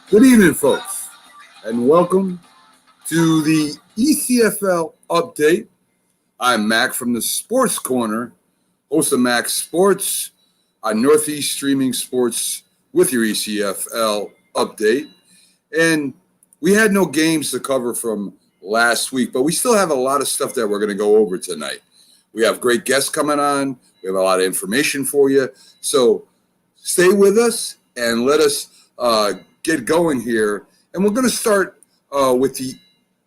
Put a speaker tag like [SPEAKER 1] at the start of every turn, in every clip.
[SPEAKER 1] Good evening, folks, and welcome to the ECFL update. I'm Mac from the Sports Corner, host of Mac Sports on Northeast Streaming Sports with your ECFL update. And we had no games to cover from last week, but we still have a lot of stuff that we're going to go over tonight. We have great guests coming on. We have a lot of information for you. So stay with us and let us get going here. And we're going to start with the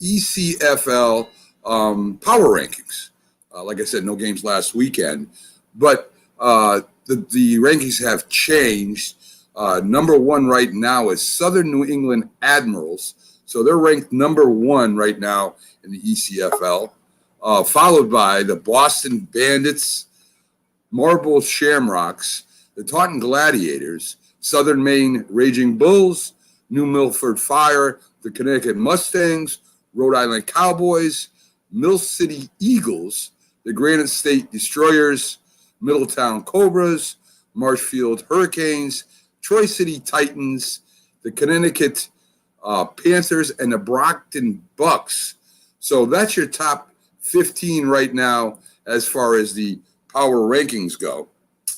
[SPEAKER 1] ECFL power rankings. Like I said, no games last weekend, but the rankings have changed. Number one right now is Southern New England Admirals. So they're ranked number one right now in the ECFL, followed by the Boston Bandits, Marlboro Shamrocks, the Taunton Gladiators, Southern Maine Raging Bulls, New Milford Fire, the Connecticut Mustangs, Rhode Island Cowboys, Mill City Eagles, the Granite State Destroyers, Middletown Cobras, Marshfield Hurricanes, Troy City Titans, the Connecticut Panthers, and the Brockton Bucks. So that's your top 15 right now as far as the power rankings go.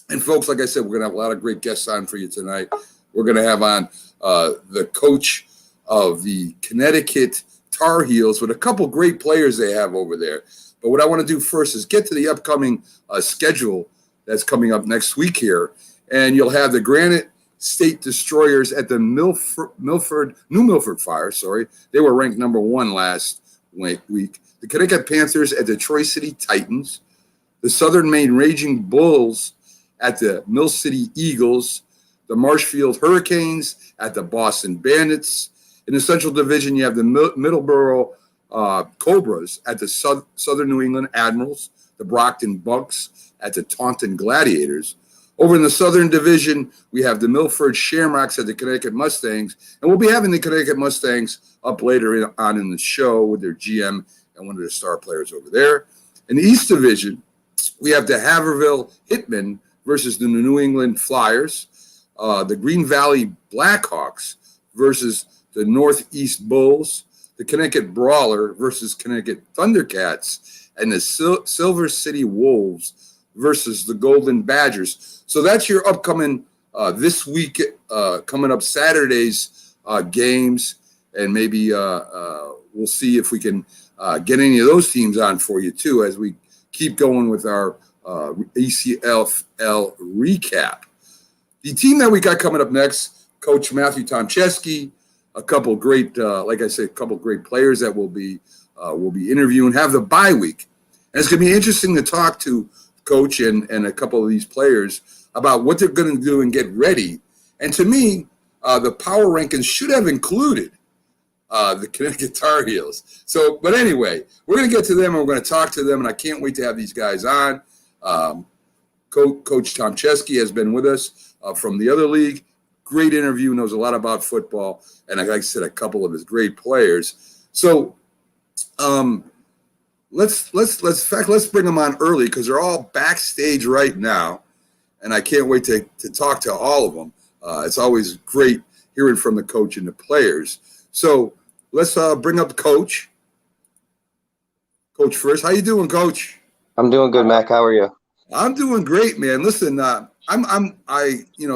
[SPEAKER 1] And folks, like I said, we're going to have a lot of great guests on for you tonight. We're going to have on the coach of the Connecticut Tar Heels with a couple great players they have over there. But what I want to do first is get to the upcoming schedule that's coming up next week here. And you'll have the Granite State Destroyers at the New Milford Fire. They were ranked number one last week. The Connecticut Panthers at the Troy City Titans. The Southern Maine Raging Bulls at the Mill City Eagles. The Marshfield Hurricanes at the Boston Bandits. In the Central Division, you have the Middleborough Cobras at the Southern New England Admirals. The Brockton Bucks at the Taunton Gladiators. Over in the Southern Division, we have the Milford Shamrocks at the Connecticut Mustangs. And we'll be having the Connecticut Mustangs up later on in the show with their GM and one of their star players over there. In the East Division, we have the Haverhill Hitmen versus the New England Flyers. The Green Valley Blackhawks versus the Northeast Bulls. The Connecticut Brawler versus Connecticut Thundercats. And the Silver City Wolves versus the Golden Badgers. So that's your upcoming this week, coming up Saturday's games. And maybe we'll see if we can get any of those teams on for you, too, as we keep going with our ECFL recap. The team that we got coming up next, Coach Matthew Tomcheski, a couple great, like I said, a couple great players that will be interviewing, have the bye week. And it's going to be interesting to talk to Coach and a couple of these players about what they're going to do and get ready. And to me, the power rankings should have included the Connecticut Tar Heels. So, but anyway, we're going to get to them and we're going to talk to them, and I can't wait to have these guys on. Coach Tomcheski has been with us from the other league. Great interview, knows a lot about football, and like I said, a couple of his great players. So, let's bring them on early because they're all backstage right now, and I can't wait to talk to all of them. It's always great hearing from the coach and the players. So let's bring up Coach. Coach first. How you doing, Coach?
[SPEAKER 2] I'm doing good, Mac. How are you?
[SPEAKER 1] I'm doing great, man. Listen, I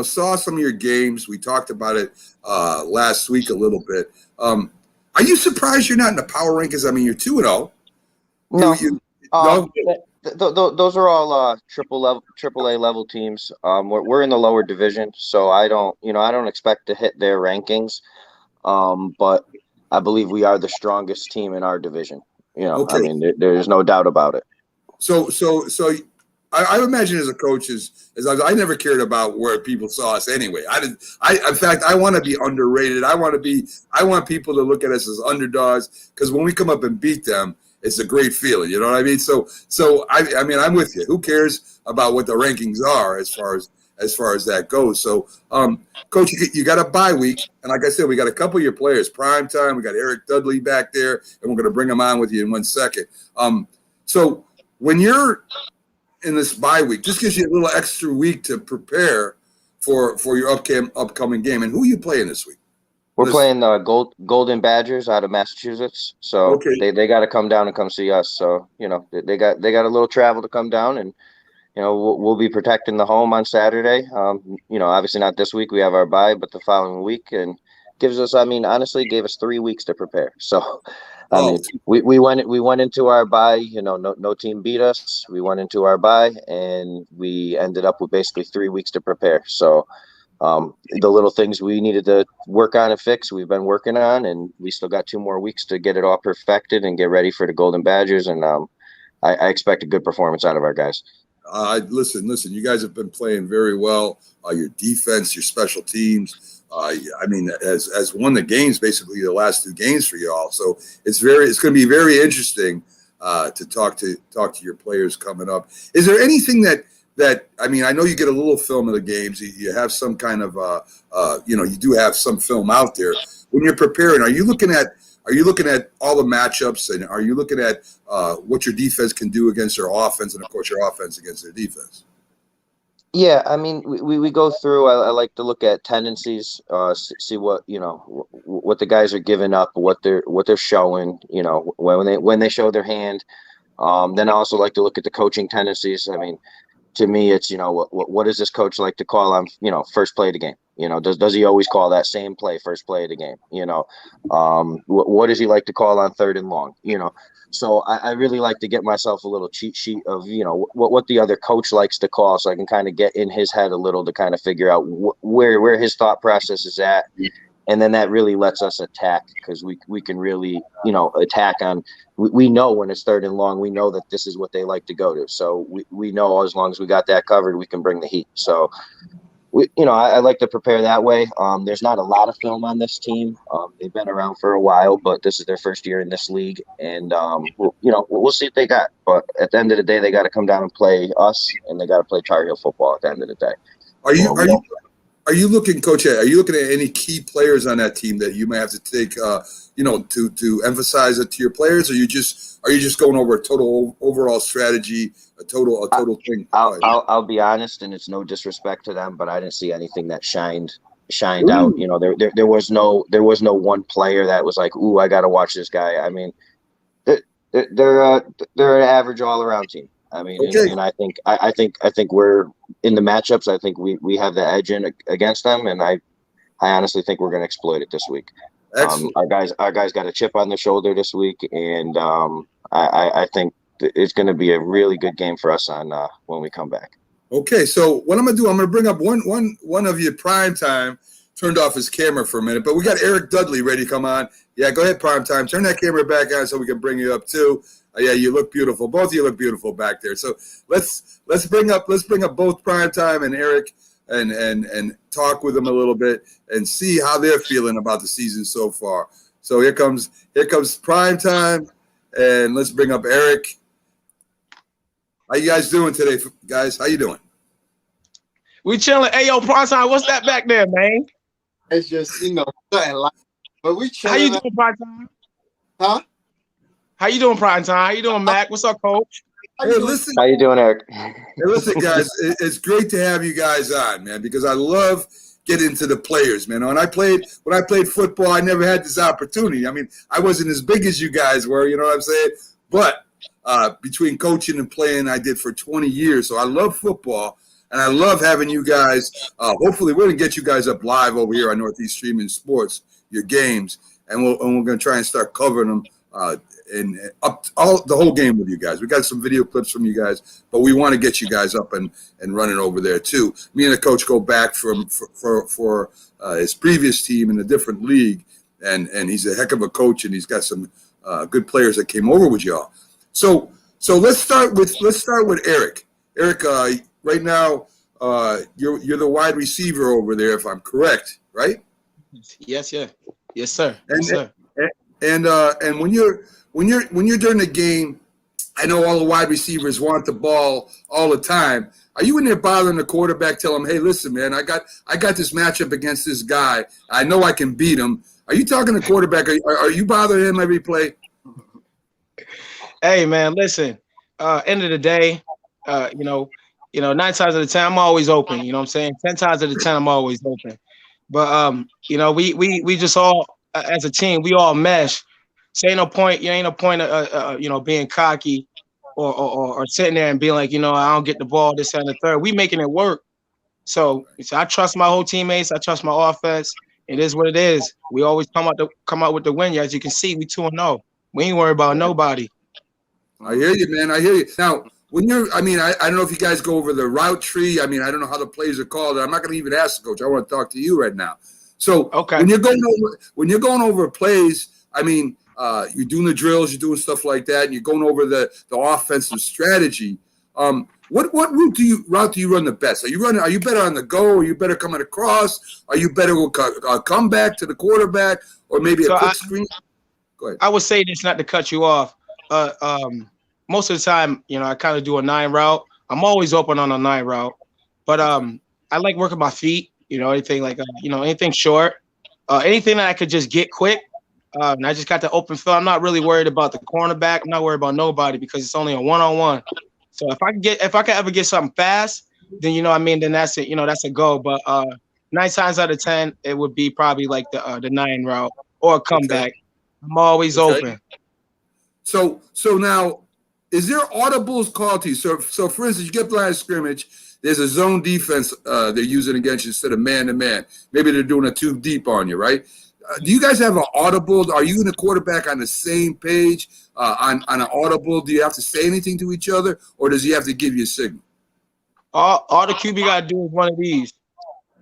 [SPEAKER 1] saw some of your games. We talked about it last week a little bit. Are you surprised you're not in the power rankings? I mean, you're 2-0.
[SPEAKER 2] No.
[SPEAKER 1] No?
[SPEAKER 2] Those are all AAA level teams. We're in the lower division, so I don't expect to hit their rankings. But I believe we are the strongest team in our division.
[SPEAKER 1] Okay.
[SPEAKER 2] I mean, there's no doubt about it.
[SPEAKER 1] So I imagine as a coach I never cared about where people saw us anyway. In fact, I want to be underrated. I want people to look at us as underdogs because when we come up and beat them, it's a great feeling. You know what I mean? So I mean, I'm with you. Who cares about what the rankings are as far as that goes? So, Coach, you got a bye week, and like I said, we got a couple of your players. Prime time. We got Eric Dudley back there, and we're going to bring him on with you in 1 second. So when you're in this bye week, this gives you a little extra week to prepare for your upcoming game. And who are you playing this week?
[SPEAKER 2] We're playing the Golden Badgers out of Massachusetts, so
[SPEAKER 1] Okay.
[SPEAKER 2] they got to come down and come see us. So they got a little travel to come down, and we'll be protecting the home on Saturday. Obviously not this week. We have our bye, but the following week, and gives us. I mean, honestly, gave us 3 weeks to prepare. So, I mean, we went into our bye. No team beat us. We went into our bye, and we ended up with basically 3 weeks to prepare. So. The little things we needed to work on and fix, we've been working on, and we still got 2 more weeks to get it all perfected and get ready for the Golden Badgers. And I expect a good performance out of our guys.
[SPEAKER 1] Listen. You guys have been playing very well. Your defense, your special teams. I mean, has won the games basically the last 2 games for y'all. So it's going to be very interesting to talk to your players coming up. Is there anything that I mean, I know you get a little film of the games. You have some kind of you do have some film out there. When you're preparing, are you looking at all the matchups, and are you looking at what your defense can do against their offense, and of course your offense against their defense?
[SPEAKER 2] Yeah, I mean, we go through. I like to look at tendencies, see what what the guys are giving up, what they're showing. When they show their hand. Then I also like to look at the coaching tendencies. I mean, to me, it's what does this coach like to call on first play of the game? Does he always call that same play first play of the game? What does he like to call on 3rd and long? So I really like to get myself a little cheat sheet of what the other coach likes to call, so I can kind of get in his head a little to kind of figure out where his thought process is at. And then that really lets us attack, because we can really, attack on. We know when it's 3rd and long, we know that this is what they like to go to. So we know as long as we got that covered, we can bring the heat. So, I like to prepare that way. There's not a lot of film on this team. They've been around for a while, but this is their first year in this league. And, we'll see what they got. But at the end of the day, they got to come down and play us, and they got to play Tar Heel football at the end of the day.
[SPEAKER 1] Are you looking, Coach? Are you looking at any key players on that team that you may have to take, to emphasize it to your players? Or are you just going over a total overall strategy, a total thing?
[SPEAKER 2] I'll be honest, and it's no disrespect to them, but I didn't see anything that shined out. There was no one player that was like, ooh, I got to watch this guy. I mean, they're an average all around team. I mean, okay. And I think we're in the matchups. I think we have the edge against them, and I honestly think we're going to exploit it this week. Our guys got a chip on their shoulder this week, and I think it's going to be a really good game for us on when we come back.
[SPEAKER 1] Okay, so what I'm going to do, I'm going to bring up one of you prime time. Turned off his camera for a minute, but we got Eric Dudley ready to come on. Yeah, go ahead, prime time. Turn that camera back on so we can bring you up too. Yeah, you look beautiful. Both of you look beautiful back there. So let's bring up both prime time and Eric and talk with them a little bit and see how they're feeling about the season so far. So here comes prime time, and let's bring up Eric. How you guys doing today, guys? How you doing?
[SPEAKER 3] We chilling. Hey, yo, prime time. What's that back there, man?
[SPEAKER 4] It's just something like. But we chilling.
[SPEAKER 3] How you doing, prime time?
[SPEAKER 4] Huh?
[SPEAKER 3] How you doing, prime time? How you doing, Mac? What's up, Coach?
[SPEAKER 1] Hey, listen.
[SPEAKER 2] How you doing, Eric?
[SPEAKER 1] Hey, listen, guys. It's great to have you guys on, man, because I love getting to the players, man. When I played football, I never had this opportunity. I mean, I wasn't as big as you guys were, you know what I'm saying? But between coaching and playing, I did for 20 years. So I love football, and I love having you guys. Hopefully, we're going to get you guys up live over here on Northeast Streaming Sports, your games, and we're going to try and start covering them and up all the whole game with you guys. We got some video clips from you guys, but we want to get you guys up and running over there too. Me and the coach go back for his previous team in a different league, and he's a heck of a coach, and he's got some good players that came over with y'all. So let's start with Eric. Eric, right now you're the wide receiver over there, if I'm correct, right?
[SPEAKER 3] Yes, yeah. Yes, sir.
[SPEAKER 1] And,
[SPEAKER 3] yes, sir.
[SPEAKER 1] And when you're during the game, I know all the wide receivers want the ball all the time. Are you in there bothering the quarterback, tell him, hey, listen, man, I got this matchup against this guy. I know I can beat him. Are you talking to the quarterback? Are you bothering him every play?
[SPEAKER 3] Hey, man, listen. End of the day, 9 times out of 10, I'm always open. You know what I'm saying? 10 times out of 10, I'm always open. But we just all as a team, we all mesh. So ain't no point. You ain't no point of being cocky or sitting there and being like, I don't get the ball, this and the third. We making it work. So I trust my whole teammates. I trust my offense. It is what it is. We always come out with the win. As you can see, we 2-0. We ain't worried about nobody.
[SPEAKER 1] I hear you, man. I hear you. Now, when I don't know if you guys go over the route tree. I don't know how the plays are called. I'm not going to even ask the coach. I want to talk to you right now. So
[SPEAKER 3] okay,
[SPEAKER 1] when you're going over plays, you're doing the drills, you're doing stuff like that, and you're going over the offensive strategy. What route do you run the best? Are you better on the go? Are you better coming across? Are you better with a comeback to the quarterback, or maybe a quick screen? Go ahead.
[SPEAKER 3] I would say this, not to cut you off. Most of the time, I kind of do a 9 route. I'm always open on a 9 route, but I like working my feet. Anything like anything short, anything that I could just get quick. And I just got the open field. I'm not really worried about the cornerback. I'm not worried about nobody because it's only a 1-on-1. So if I can ever get something fast, then then that's it. That's a go. But 9 times out of 10, it would be probably like the 9 route or a comeback. Okay. I'm always open.
[SPEAKER 1] So now, is there audibles called to you? So for instance, you get line of scrimmage. There's a zone defense they're using against you instead of man-to-man. Maybe they're doing it too deep on you, right? Do you guys have an audible? Are you and the quarterback on the same page on an audible? Do you have to say anything to each other, or does he have to give you a signal?
[SPEAKER 3] All the QB got to do is one of these.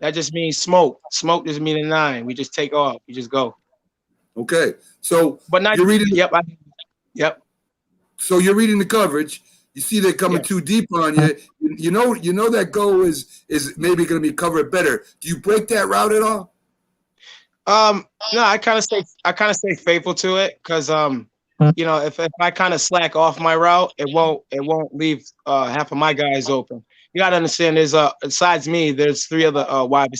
[SPEAKER 3] That just means smoke. Smoke doesn't mean a 9. We just take off. We just go.
[SPEAKER 1] Okay. So
[SPEAKER 3] but not,
[SPEAKER 1] you're reading.
[SPEAKER 3] Yep.
[SPEAKER 1] So you're reading the coverage. You see they're coming too deep on you. You know that go is maybe going to be covered better. Do you break that route at all?
[SPEAKER 3] No, I kind of stay faithful to it because if I kind of slack off my route, it won't leave half of my guys open. You gotta understand, there's besides me, there's 3 other wide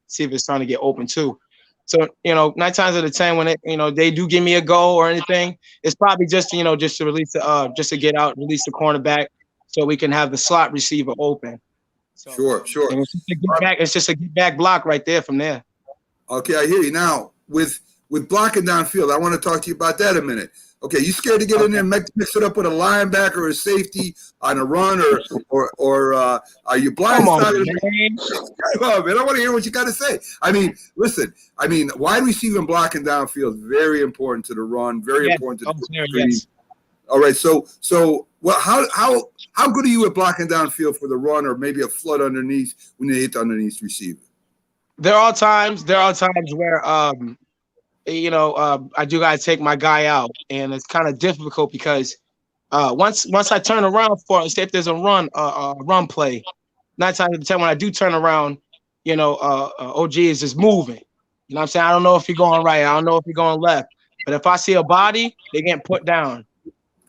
[SPEAKER 3] receivers trying to get open too. So 9 times out of 10 when they do give me a go or anything, it's probably just to release just to get out, release the cornerback so we can have the slot receiver open. So,
[SPEAKER 1] sure.
[SPEAKER 3] And it's just a get back block right there from there.
[SPEAKER 1] Okay, I hear you. Now, with blocking downfield, I want to talk to you about that a minute. Okay, you scared to get in there and mix it up with a linebacker or a safety on a run, or are you blindsided? Come on, man. I want to hear what you got to say. Listen. Wide receiver and blocking downfield is very important to the run, very important to the screen. Yes. All right, so how good are you at blocking downfield for the run, or maybe a flood underneath when they hit the underneath receiver?
[SPEAKER 3] There are times where I do gotta take my guy out, and it's kind of difficult because once I turn around say if there's a run play, 9 times out of 10 when I do turn around, OG is just moving. You know what I'm saying? I don't know if you're going right, I don't know if you're going left, but if I see a body, they get put down.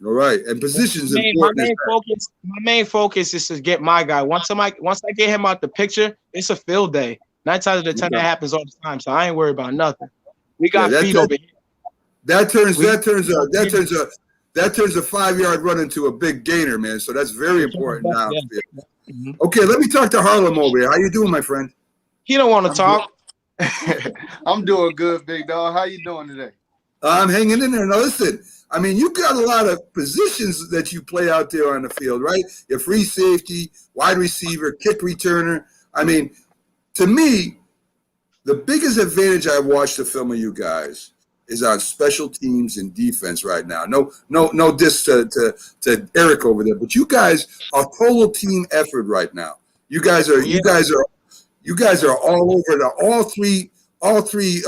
[SPEAKER 1] All right, and positions important.
[SPEAKER 3] My main focus is to get my guy. Once I get him out the picture, it's a field day. 9 times out of 10 that happens all the time, so I ain't worried about nothing. We got feet over here.
[SPEAKER 1] That turns a 5-yard run into a big gainer, man. So that's very important now. Mm-hmm. Okay, let me talk to Harlem over here. How you doing, my friend?
[SPEAKER 3] He don't want to talk.
[SPEAKER 4] I'm doing good, big dog. How you doing today?
[SPEAKER 1] I'm hanging in there. Now listen, you got a lot of positions that you play out there on the field, right? You're free safety, wide receiver, kick returner. To me, the biggest advantage I've watched the film of you guys is on special teams and defense right now. No diss to Eric over there, but you guys are total team effort right now. You guys are all over. All three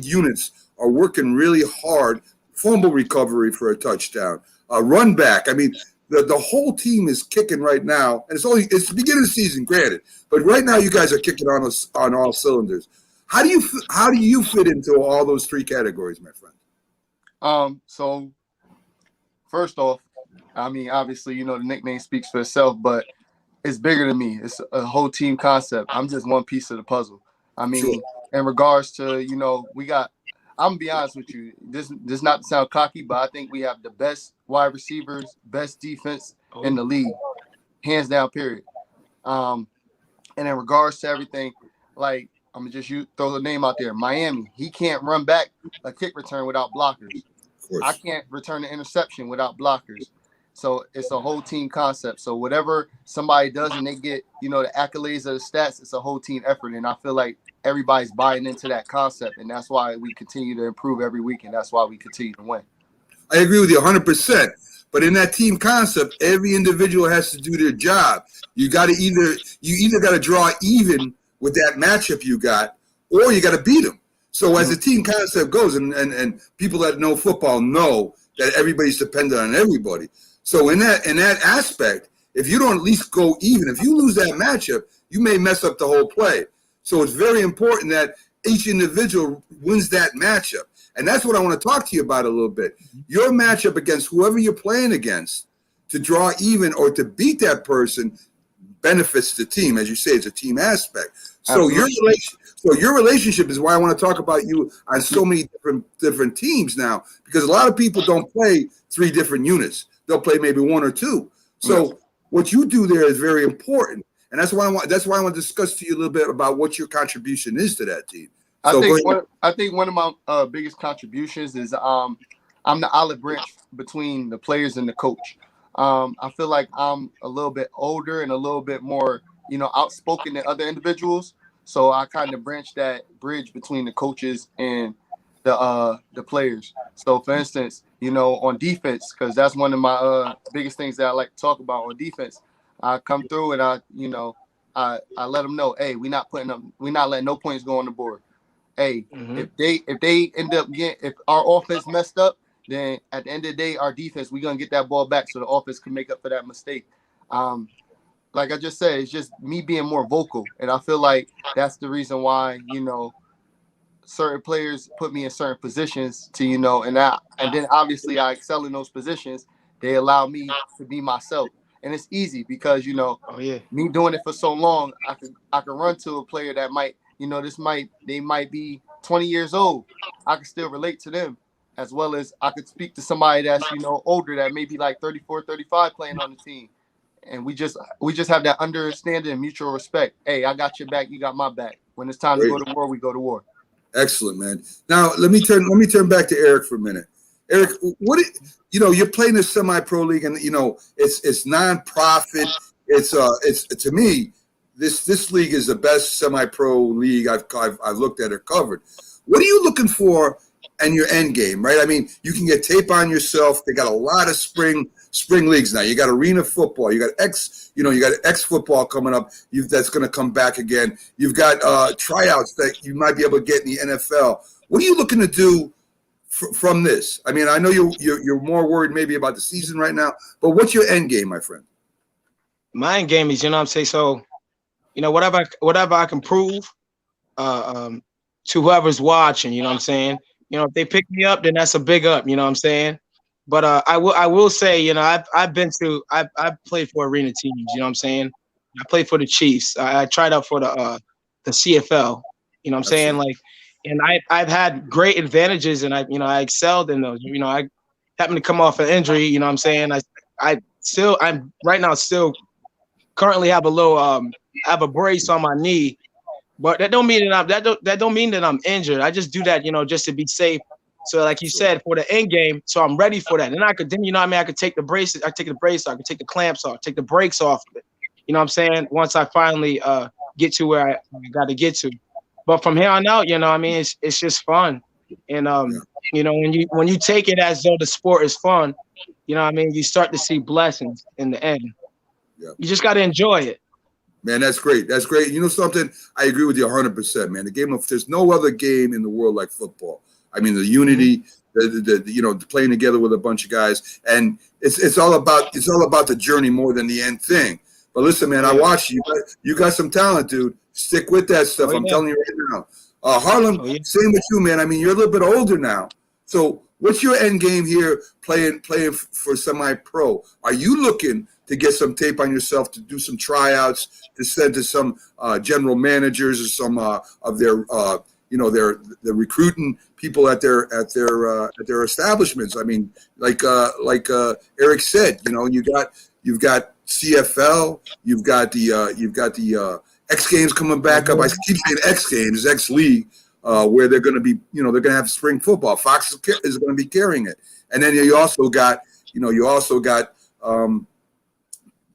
[SPEAKER 1] units are working really hard. Fumble recovery for a touchdown, run back. The whole team is kicking right now, and it's the beginning of the season, granted, but right now you guys are kicking on all cylinders. How do you fit into all those 3 categories, my friend?
[SPEAKER 4] So first off, obviously, the nickname speaks for itself, but it's bigger than me. It's a whole team concept. I'm just one piece of the puzzle.
[SPEAKER 1] Sure.
[SPEAKER 4] In regards to, we got. I'm gonna be honest with you. This not to sound cocky, but I think we have the best wide receivers, best defense in the league, hands down. Period. And in regards to everything, like I'm gonna just throw the name out there. Miami. He can't run back a kick return without blockers.
[SPEAKER 1] Of course.
[SPEAKER 4] I can't return an interception without blockers. So it's a whole team concept. So whatever somebody does and they get, the accolades of the stats, it's a whole team effort. And I feel like everybody's buying into that concept. And that's why we continue to improve every week. And that's why we continue to win.
[SPEAKER 1] I agree with you 100%. But in that team concept, every individual has to do their job. You either got to draw even with that matchup you got, or you got to beat them. So as the team concept goes, and people that know football know that everybody's dependent on everybody. So in that aspect, if you don't at least go even, if you lose that matchup, you may mess up the whole play. So it's very important that each individual wins that matchup. And that's what I want to talk to you about a little bit. Your matchup against whoever you're playing against, to draw even or to beat that person, benefits the team. As you say, it's a team aspect. So your relationship is why I want to talk about you on so many different teams now, because a lot of people don't play 3 different units. They'll play maybe 1 or 2. So what you do there is very important. And that's why I want to discuss to you a little bit about what your contribution is to that team. So
[SPEAKER 4] I think one of my biggest contributions is I'm the olive branch between the players and the coach. I feel like I'm a little bit older and a little bit more, outspoken than other individuals. So I kind of branch that bridge between the coaches and the players. So for instance, on defense, because that's one of my biggest things that I like to talk about on defense. I come through and I let them know, hey, we're not letting no points go on the board. Hey, if they end up if our offense messed up, then at the end of the day, our defense, we're gonna get that ball back so the offense can make up for that mistake. Like I just said, it's just me being more vocal, and I feel like that's the reason why certain players put me in certain positions to and then obviously I excel in those positions. They allow me to be myself, and it's easy because me doing it for so long, I can run to a player that might. They might be 20 years old. I can still relate to them, as well as I could speak to somebody that's, older, that may be like 34, 35 playing on the team. And we just have that understanding and mutual respect. Hey, I got your back, you got my back. When it's time to go to war, we go to war.
[SPEAKER 1] Excellent, man. Now let me turn back to Eric for a minute. Eric, you're playing a semi-pro league, and it's non-profit. It's to me, This league is the best semi-pro league I've looked at or covered. What are you looking for in your end game, right? I mean, you can get tape on yourself. They got a lot of spring leagues now. You got arena football. You got X football coming up. That's going to come back again. You've got tryouts that you might be able to get in the NFL. What are you looking to do from this? I mean, I know you're more worried maybe about the season right now, but what's your end game, my friend?
[SPEAKER 3] My end game is, so. Whatever I can prove to whoever's watching, if they pick me up, then that's a big up, But I will say, I've played for arena teams, I played for the Chiefs. I tried out for the CFL, and I've had great advantages, and I excelled in those. I happened to come off an injury, I'm right now still currently have a little I have a brace on my knee, but that don't mean that I'm injured. I just do that, just to be safe. So like you said, for the end game, so I'm ready for that. And I could I could take the braces, I could take the brace off, I could take the clamps off, take the brakes off of it. Once I finally get to where I got to get to. But from here on out, it's just fun. And when you take it as though the sport is fun, you start to see blessings in the end.
[SPEAKER 1] Yeah.
[SPEAKER 3] You just got to enjoy it.
[SPEAKER 1] Man, that's great. That's great. You know something? I agree with you 100%, man. There's no other game in the world like football. I mean, the unity, the playing together with a bunch of guys, and it's all about the journey more than the end thing. But listen, man, I watch you. You got some talent, dude. Stick with that stuff. I'm telling you right now. Harlem, same with you, man. I mean, you're a little bit older now. So what's your end game here playing for semi-pro? Are you looking to get some tape on yourself, to do some tryouts, to send to some general managers or some of their the recruiting people at their establishments? I mean, like Eric said, you've got CFL, you've got the X Games coming back up. I keep saying X Games, X League, where they're going to be, they're going to have spring football. Fox is going to be carrying it. And then you also got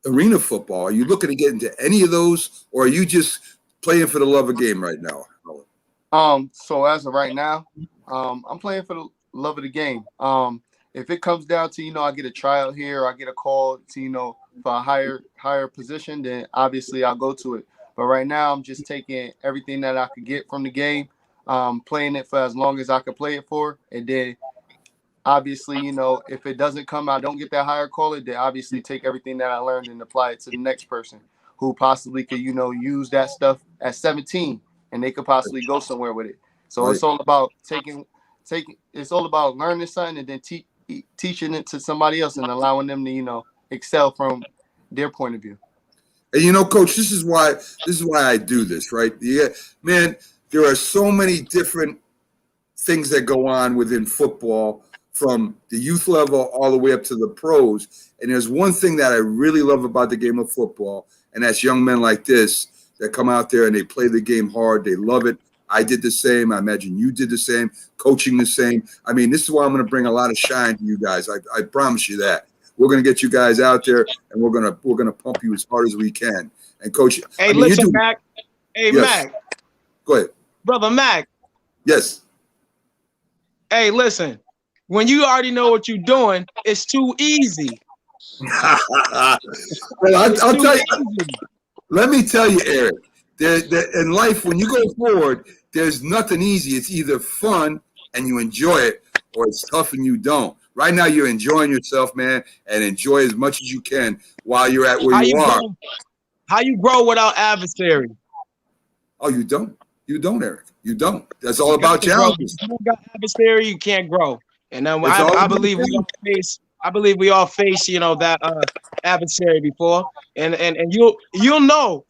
[SPEAKER 1] arena football. Are you looking to get into any of those, or are you just playing for the love of game right now?
[SPEAKER 4] So as of right now, I'm playing for the love of the game. If it comes down to, I get a tryout here, or I get a call to, for a higher position, then obviously I'll go to it. But right now, I'm just taking everything that I could get from the game, playing it for as long as I could play it for. And then obviously, if it doesn't come, I don't get that higher call, then obviously take everything that I learned and apply it to the next person who possibly could, use that stuff at 17 and they could possibly go somewhere with it. So It's all about it's all about learning something and then teaching it to somebody else and allowing them to, excel from their point of view.
[SPEAKER 1] And Coach, this is why I do this, right? Yeah, man, there are so many different things that go on within football, from the youth level all the way up to the pros. And there's one thing that I really love about the game of football, and that's young men like this that come out there and they play the game hard. They love it. I did the same. I imagine you did the same, coaching the same. I mean, this is why I'm going to bring a lot of shine to you guys. I promise you that. We're going to get you guys out there, and we're going to pump you as hard as we can. And Coach,
[SPEAKER 3] hey, listen, Mac. Hey, yes. Mac.
[SPEAKER 1] Go ahead.
[SPEAKER 3] Brother Mac.
[SPEAKER 1] Yes.
[SPEAKER 3] Hey, listen. When you already know what you're doing, it's too easy.
[SPEAKER 1] Well, I'll tell you. Let me tell you, Eric. In life, when you go forward, there's nothing easy. It's either fun and you enjoy it, or it's tough and you don't. Right now, you're enjoying yourself, man, and enjoy as much as you can while you're at where you are.
[SPEAKER 3] How you grow without adversary?
[SPEAKER 1] Oh, you don't? You don't, Eric. You don't. That's all about challenges.
[SPEAKER 3] If you don't got adversary, you can't grow. And then I believe we all face. I believe we all face, that adversary before, and you'll know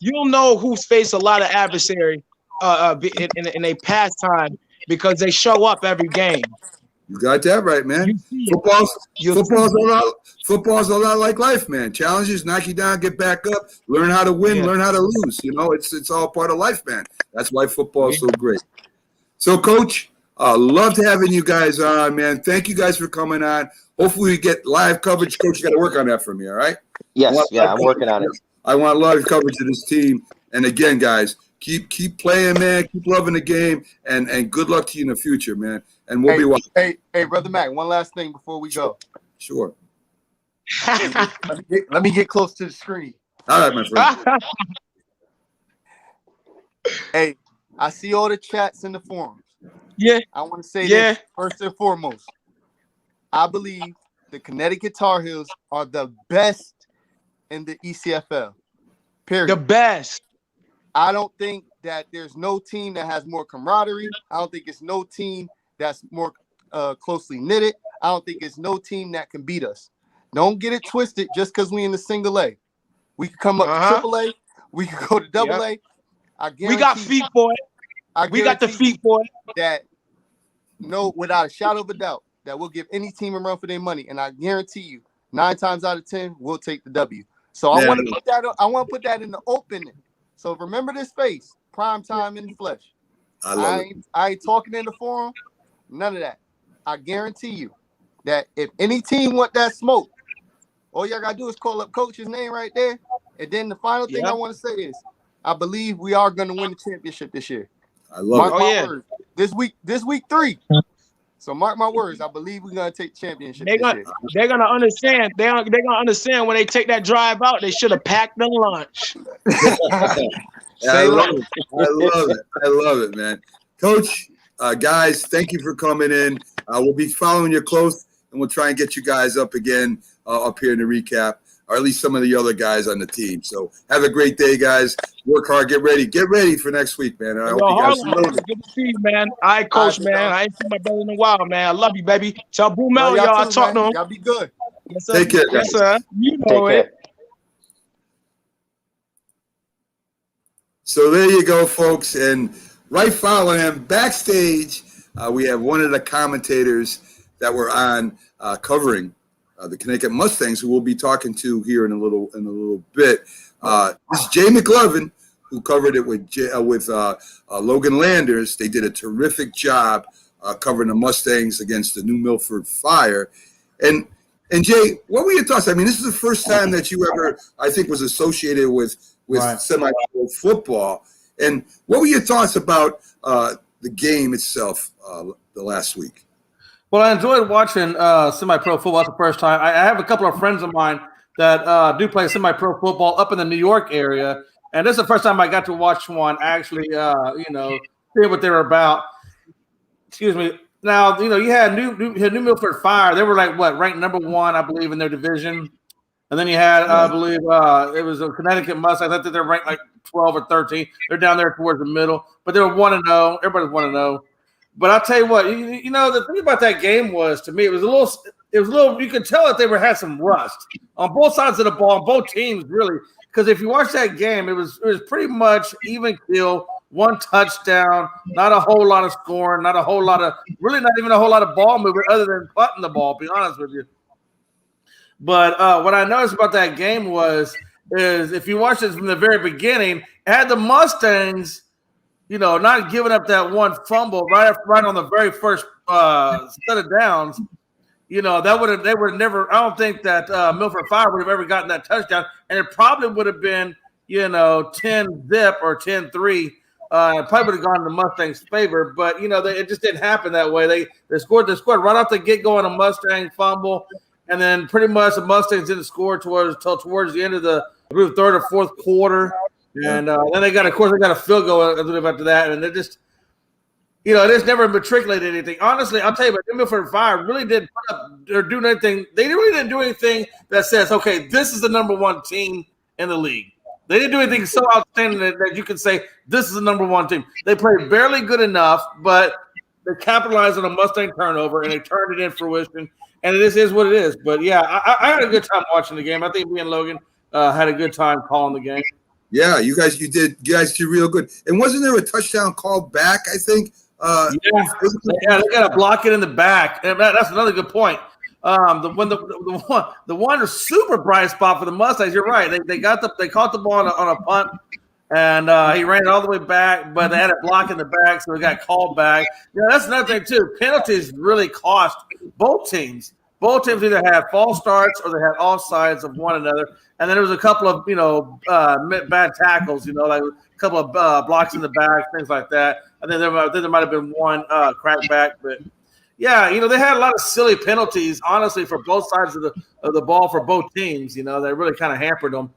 [SPEAKER 3] who's faced a lot of adversary in a past time because they show up every game.
[SPEAKER 1] You got that right, man. Football's a lot like life, man. Challenges, knock you down, get back up, learn how to win, learn how to lose. It's all part of life, man. That's why football is so great. So, Coach, loved having you guys on, man. Thank you guys for coming on. Hopefully we get live coverage. Coach, you got to work on that for me, all right?
[SPEAKER 2] Yes, I'm working on it.
[SPEAKER 1] I want live coverage of this team. And again, guys, keep playing, man. Keep loving the game, and good luck to you in the future, man. And we'll be watching.
[SPEAKER 4] Hey, Brother Mac, one last thing before we go.
[SPEAKER 1] Sure.
[SPEAKER 4] Let me get close to the screen.
[SPEAKER 1] All right, my friend.
[SPEAKER 4] Hey, I see all the chats in the forums.
[SPEAKER 3] Yeah.
[SPEAKER 4] I want to say this first and foremost. I believe the Connecticut Tar Heels are the best in the ECFL. Period.
[SPEAKER 3] The best.
[SPEAKER 4] I don't think that there's no team that has more camaraderie. I don't think it's no team that's more closely knitted. I don't think it's no team that can beat us. Don't get it twisted just because we in the single A. We could come up to triple A. We could go to double A.
[SPEAKER 3] We got feet for it. We got the feet for it.
[SPEAKER 4] That without a shadow of a doubt, that we'll give any team a run for their money. And I guarantee you, 9 times out of 10, we'll take the W. So I want to put that in the open. So remember this face, prime time in the flesh. I ain't talking in the forum, none of that. I guarantee you that if any team want that smoke, all y'all gotta do is call up Coach's name right there. And then the final thing I want to say is, I believe we are going to win the championship this year.
[SPEAKER 1] I love
[SPEAKER 4] it. My words. This week 3. So mark my words. I believe we're gonna take the championship.
[SPEAKER 3] They're gonna understand. They're gonna understand when they take that drive out. They should have packed the lunch.
[SPEAKER 1] I love it, man. Coach, guys, thank you for coming in. We'll be following you close, and we'll try and get you guys up again up here in the recap, or at least some of the other guys on the team. So have a great day, guys. Work hard. Get ready for next week, man. And I hope you guys
[SPEAKER 3] good to see you, man. All right, Coach, man. I ain't seen my brother in a while, man. I love you, baby. Tell Boo Mel, y'all. I talk to him.
[SPEAKER 4] Y'all be good.
[SPEAKER 3] Yes, sir.
[SPEAKER 1] Take care, guys.
[SPEAKER 3] Yes, sir. You know it.
[SPEAKER 1] So there you go, folks. And right following him backstage, we have one of the commentators that were on covering the Connecticut Mustangs, who we'll be talking to here in a little bit. This is Jay McLovin, who covered it with Logan Landers. They did a terrific job covering the Mustangs against the New Milford Fire. And Jay, what were your thoughts? I mean, this is the first time that you ever, I think, was associated with semi-pro football. And what were your thoughts about the game itself the last week?
[SPEAKER 5] Well, I enjoyed watching semi-pro football. That's the first time. I have a couple of friends of mine that do play semi-pro football up in the New York area, and this is the first time I got to watch one actually, see what they were about. Excuse me. Now, you had New Milford Fire. They were ranked number 1, I believe, in their division. And then you had, I believe, it was a Connecticut Mustangs. I think they're ranked 12 or 13. They're down there towards the middle, but they were 1-0. Everybody's 1-0. But I'll tell you what, the thing about that game was, to me, it was a little. You could tell that they had some rust on both sides of the ball, on both teams, really. Because if you watch that game, it was pretty much even kill, 1 touchdown, not a whole lot of scoring, not even a whole lot of ball movement other than punting the ball, to be honest with you. But what I noticed about that game is if you watch this from the very beginning, it had the Mustangs, not giving up that 1 fumble right on the very first set of downs. They would have never. I don't think that Milford Fire would have ever gotten that touchdown, and it probably would have been 10-0 or 10-3. It probably would have gone in the Mustangs' favor, but it just didn't happen that way. They scored right off the get-go on a Mustang fumble, and then pretty much the Mustangs didn't score towards the end of the third or fourth quarter, and then they got a field goal after that, and it just just never matriculated anything. Honestly, I'll tell you, but New Milford Fire really didn't put up or do anything. They really didn't do anything that says, okay, this is the number 1 team in the league. They didn't do anything so outstanding that you could say this is the number 1 team. They played barely good enough, but they capitalized on a Mustang turnover and they turned it in fruition. And it is what it is. But yeah, I had a good time watching the game. I think me and Logan had a good time calling the game.
[SPEAKER 1] Yeah, you guys did real good. And wasn't there a touchdown called back? I think.
[SPEAKER 5] They got to block it in the back. And that's another good point. The one super bright spot for the Mustangs. You're right. They caught the ball on a punt, and he ran it all the way back, but they had it blocked in the back, so it got called back. That's another thing too. Penalties really cost both teams. Both teams either had false starts or they had offsides of one another. And then there was a couple of bad tackles. Like a couple of blocks in the back, things like that. And then there might have been one crackback, but. Yeah, they had a lot of silly penalties, honestly, for both sides of the ball for both teams. That really kind of hampered them.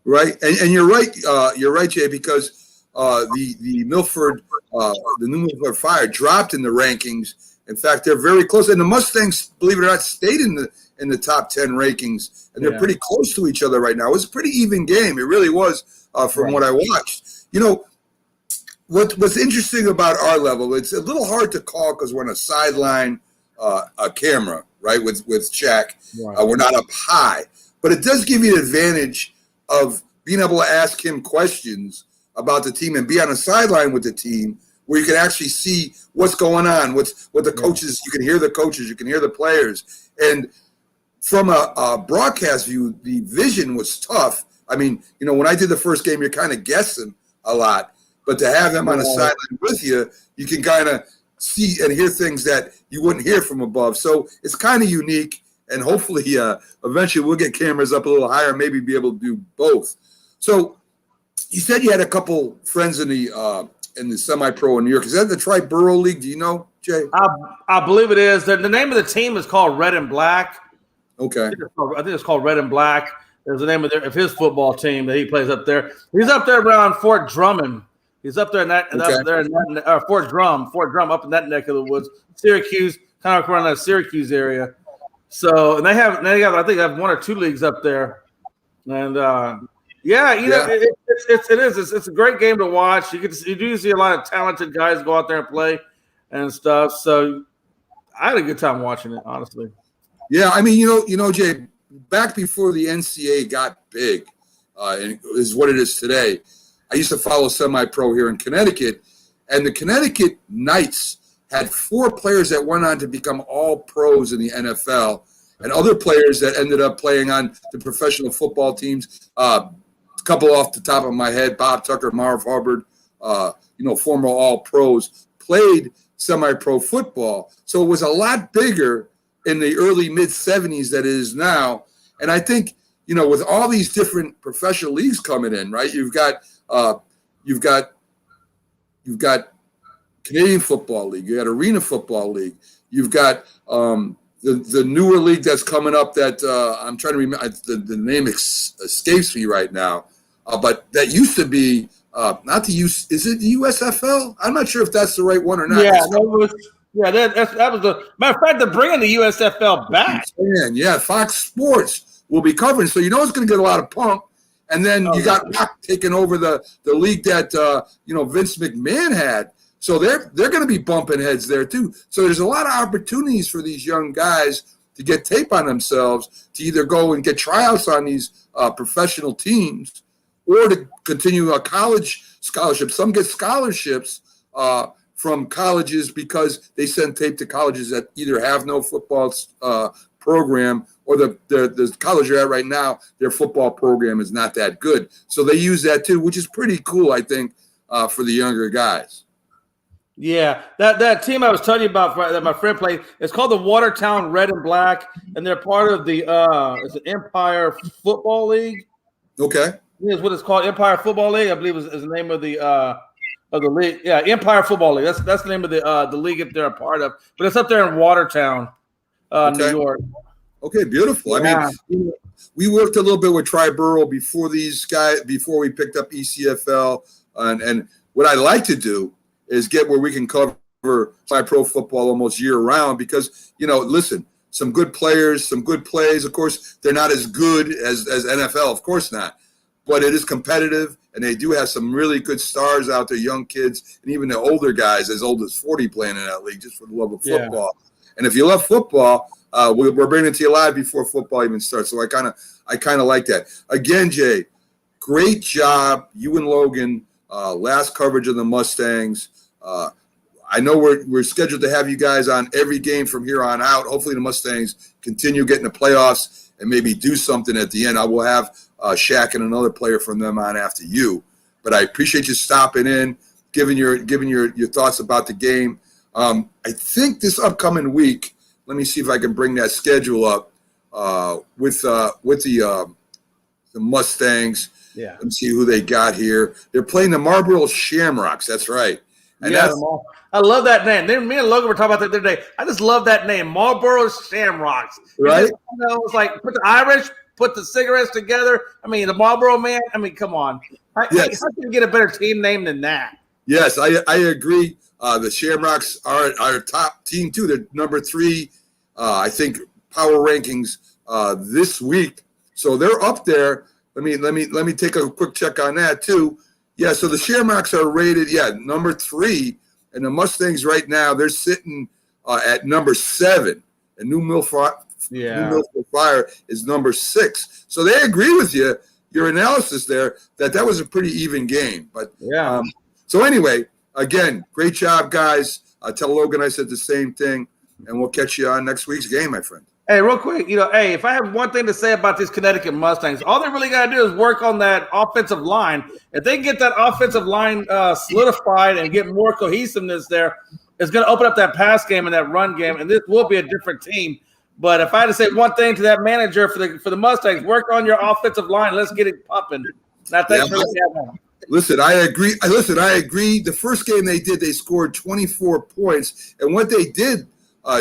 [SPEAKER 1] Right, and you're right. You're right, Jay, because the New Milford Fire dropped in the rankings. In fact, they're very close, and the Mustangs, believe it or not, stayed in the top 10 rankings, and they're pretty close to each other right now. It was a pretty even game. It really was, from what I watched. What's interesting about our level, it's a little hard to call because we're on a sideline a camera, right, with Shaq. Right. We're not up high. But it does give you the advantage of being able to ask him questions about the team and be on a sideline with the team where you can actually see what's going on, what the coaches, you can hear the coaches, you can hear the players. And from a broadcast view, the vision was tough. I mean, when I did the first game, you're kind of guessing a lot. But to have them on a sideline with you, you can kind of see and hear things that you wouldn't hear from above. So it's kind of unique, and hopefully eventually we'll get cameras up a little higher, maybe be able to do both. So you said you had a couple friends in the semi-pro in New York. Is that the Tri-Borough League? Do you know, Jay?
[SPEAKER 5] I believe it is. The name of the team is called Red and Black.
[SPEAKER 1] Okay.
[SPEAKER 5] I think it's called Red and Black. There's the name of his football team that he plays up there. He's up there around Fort Drummond. He's up there in Fort Drum up in that neck of the woods. Syracuse, kind of around that Syracuse area. So, and they have I think they have 1 or 2 leagues up there. And it's a great game to watch. You do see a lot of talented guys go out there and play and stuff. So I had a good time watching it, honestly.
[SPEAKER 1] Yeah, I mean, Jay, back before the NCAA got big, and is what it is today. I used to follow semi-pro here in Connecticut, and the Connecticut Knights had 4 players that went on to become all pros in the NFL, and other players that ended up playing on the professional football teams. A couple off the top of my head: Bob Tucker, Marv Hubbard, former All-Pros, played semi-pro football. So it was a lot bigger in the early mid-'70s than it is now. And I think, with all these different professional leagues coming in, right? You've got Canadian Football League, you got Arena Football League, you've got the newer league that's coming up that I'm trying to remember, the name escapes me right now, but that used to be not the is it the USFL? I'm not sure if that's the right one or not.
[SPEAKER 5] Yeah, that was the matter of fact. They're bringing the USFL back.
[SPEAKER 1] Yeah, Fox Sports will be covering, so it's going to get a lot of pump. And then you got Rock taking over the league that Vince McMahon had. So they're going to be bumping heads there too. So there's a lot of opportunities for these young guys to get tape on themselves, to either go and get tryouts on these professional teams, or to continue a college scholarship. Some get scholarships from colleges because they send tape to colleges that either have no football program, or the college you're at right now, their football program is not that good. So they use that too, which is pretty cool, I think, for the younger guys.
[SPEAKER 5] Yeah, that team I was telling you about that my friend played, it's called the Watertown Red and Black, and they're part of the Empire Football League.
[SPEAKER 1] Okay.
[SPEAKER 5] Is what it's called, Empire Football League, I believe is the name of the league. Yeah, Empire Football League. That's the name of the league that they're a part of. But it's up there in Watertown, New York.
[SPEAKER 1] Okay, beautiful.
[SPEAKER 5] Yeah.
[SPEAKER 1] I mean, we worked a little bit with Triborough before before we picked up ECFL, and what I like to do is get where we can cover pro football almost year round, because listen, some good players, some good plays. Of course, they're not as good as NFL, of course not. But it is competitive, and they do have some really good stars out there, young kids, and even the older guys, as old as 40, playing in that league, just for the love of football. Yeah. And if you love football, we're bringing it to you live before football even starts. So I kind of like that. Again, Jay, great job, you and Logan. Last coverage of the Mustangs. I know we're scheduled to have you guys on every game from here on out. Hopefully the Mustangs continue getting the playoffs and maybe do something at the end. I will have Shaq and another player from them on after you. But I appreciate you stopping in, giving your thoughts about the game. I think this upcoming week, let me see if I can bring that schedule up with the Mustangs.
[SPEAKER 5] Yeah.
[SPEAKER 1] Let me see who they got here. They're playing the Marlboro Shamrocks. That's right. And
[SPEAKER 5] I love that name. Me and Logan were talking about that the other day. I just love that name, Marlboro Shamrocks.
[SPEAKER 1] Right?
[SPEAKER 5] It's like put the Irish, put the cigarettes together. I mean, the Marlboro Man. I mean, come on. How can you get a better team name than that?
[SPEAKER 1] Yes, I agree. The Shamrocks are our top team too. They're number 3, I think, power rankings this week. So they're up there. Let me take a quick check on that too. Yeah, so the Shamrocks are rated, number 3, and the Mustangs right now, they're sitting at number 7, and New Milford Fire is number 6. So they agree with you, your analysis there, that was a pretty even game. But so anyway, again, great job, guys. Tell Logan I said the same thing, and we'll catch you on next week's game, my friend.
[SPEAKER 5] Hey, real quick, if I have one thing to say about these Connecticut Mustangs, all they really got to do is work on that offensive line. If they can get that offensive line solidified and get more cohesiveness there, it's going to open up that pass game and that run game, and this will be a different team. But if I had to say one thing to that manager for the Mustangs, work on your offensive line. Let's get it popping.
[SPEAKER 1] Listen, I agree. I agree. The first game they did, they scored 24 points, and what they did,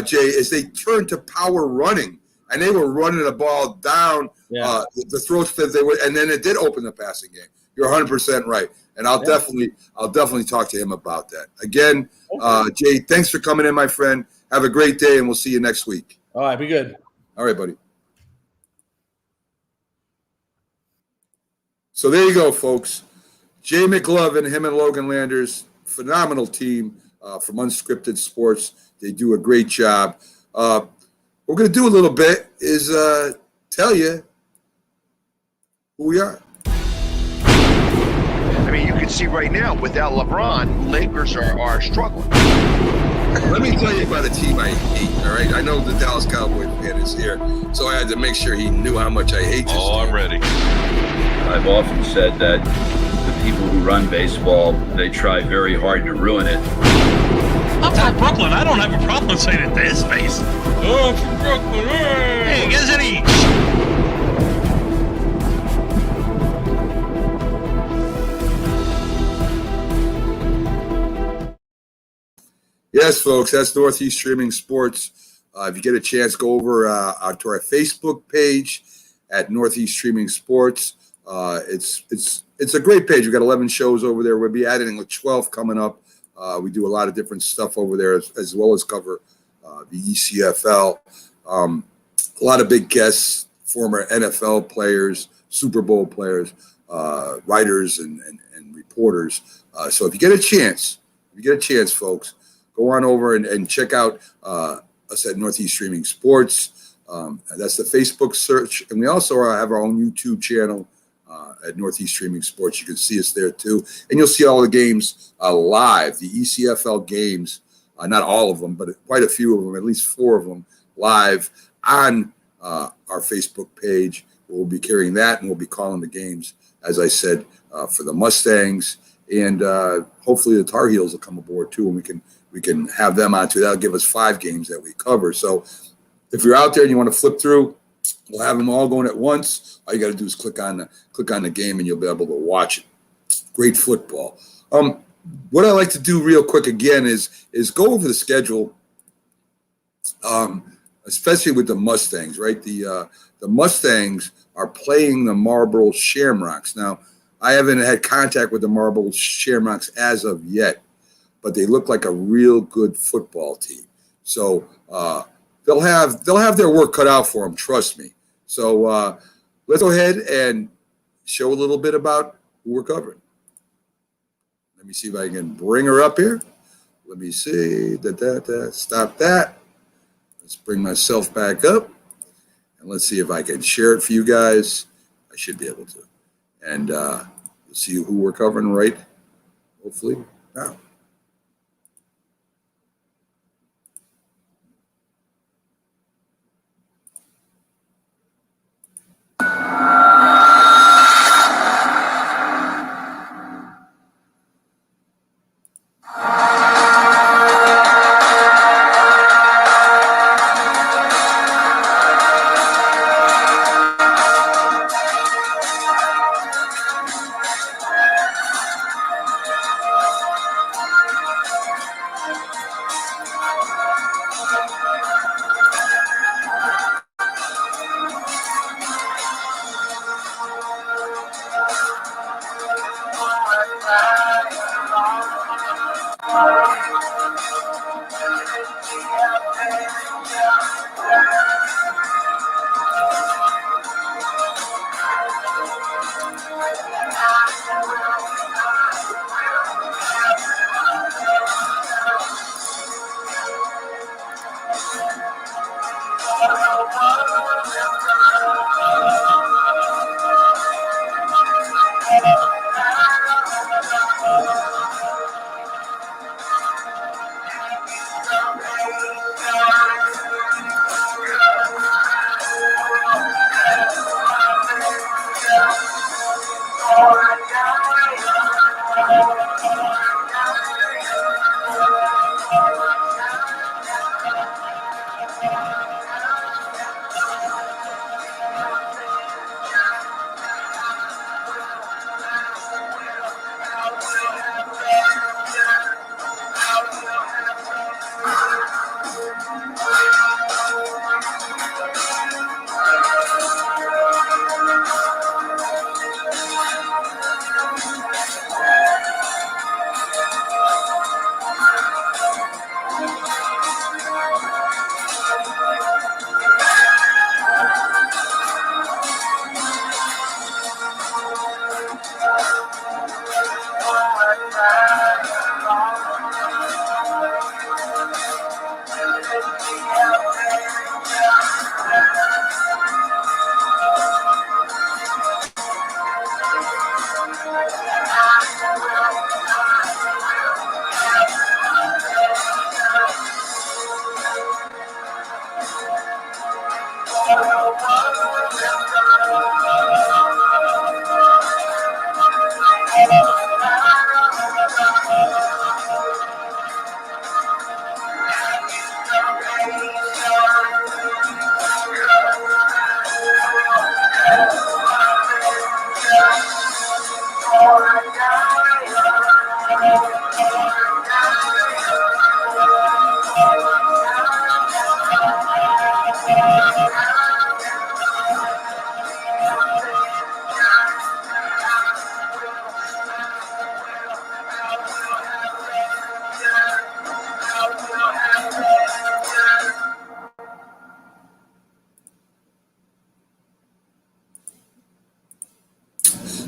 [SPEAKER 1] Jay, is they turned to power running, and they were running the ball down the throats that they were, and then it did open the passing game. You're 100% right, and I'll definitely talk to him about that. Again, Jay, thanks for coming in, my friend. Have a great day, and we'll see you next week.
[SPEAKER 5] All right, be good.
[SPEAKER 1] All right, buddy. So there you go, folks. Jay McLovin, him and Logan Landers, phenomenal team from Unscripted Sports. They do a great job. What we're going to do a little bit is tell you who we are.
[SPEAKER 6] I mean, mean, you can see right now, without LeBron, Lakers are struggling.
[SPEAKER 1] Let me tell you about a team I hate, all right? I know the Dallas Cowboys fan is here, so I had to make sure he knew how much I hate this team.
[SPEAKER 7] I'm ready.
[SPEAKER 8] I've often said that the people who run baseball, they try very hard to ruin it.
[SPEAKER 7] I'm from Brooklyn. I don't have a problem saying it to his face. Oh, I'm from Brooklyn. Hey, guys, any...
[SPEAKER 1] Yes, folks, that's Northeast Streaming Sports. If you get a chance, go over to our Facebook page at Northeast Streaming Sports. It's a great page. We've got 11 shows over there. We'll be adding 12 coming up. We do a lot of different stuff over there as well as cover the ECFL. A lot of big guests, former NFL players, Super Bowl players, writers, and reporters. So if you get a chance, folks, go on over and check out us at Northeast Streaming Sports. That's the Facebook search. And we also have our own YouTube channel at Northeast Streaming Sports. You can see us there too. And you'll see all the games live, the ECFL games, not all of them, but quite a few of them, at least 4 of them, live on our Facebook page. We'll be carrying that, and we'll be calling the games, as I said, for the Mustangs. And hopefully the Tar Heels will come aboard too, and we can have them on too. That'll give us 5 games that we cover. So if you're out there and you want to flip through, we'll have them all going at once. All you got to do is click on the game, and you'll be able to watch it. Great football. What I like to do real quick again is go over the schedule, especially with the Mustangs. Right, the Mustangs are playing the Marlboro Shamrocks. Now, I haven't had contact with the Marlboro Shamrocks as of yet, but they look like a real good football team. So they'll have their work cut out for them. Trust me. So let's go ahead and show a little bit about who we're covering. Let me see if I can bring her up here. Let me see. Stop that. Let's bring myself back up. And let's see if I can share it for you guys. I should be able to. And you'll see who we're covering right, hopefully, now.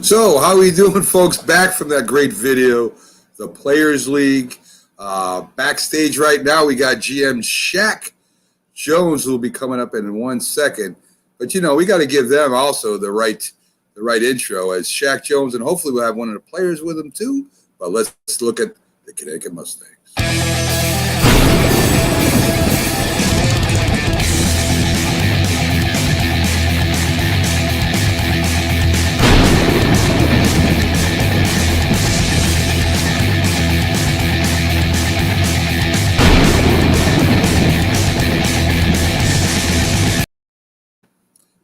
[SPEAKER 1] So, how are we doing, folks? Back from that great video, the Players League. Backstage right now, we got GM Shaq Jones, who will be coming up in 1 second. But, we got to give them also the right intro as Shaq Jones, and hopefully we'll have one of the players with him too. But let's look at the Connecticut Mustangs.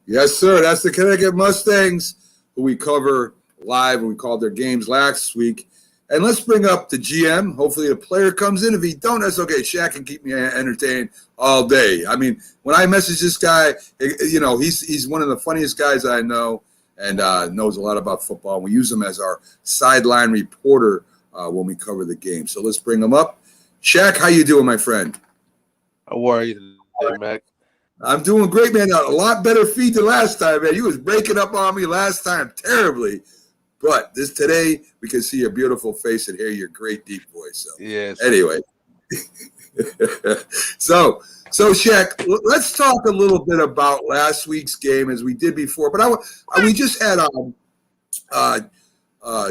[SPEAKER 1] Yes, sir. That's the Connecticut Mustangs, who we cover live when we called their games last week. And let's bring up the GM. Hopefully the player comes in. If he don't, that's okay. Shaq can keep me entertained all day. I mean, when I message this guy, he's one of the funniest guys I know and knows a lot about football. We use him as our sideline reporter when we cover the game. So let's bring him up. Shaq, how you doing, my friend?
[SPEAKER 9] How are you today, Mac?
[SPEAKER 1] I'm doing great, man. A lot better feed than last time, man. You was breaking up on me last time terribly. But today, we can see your beautiful face and hear your great deep voice. So,
[SPEAKER 9] yes.
[SPEAKER 1] Anyway. So Shaq, let's talk a little bit about last week's game as we did before. But we just had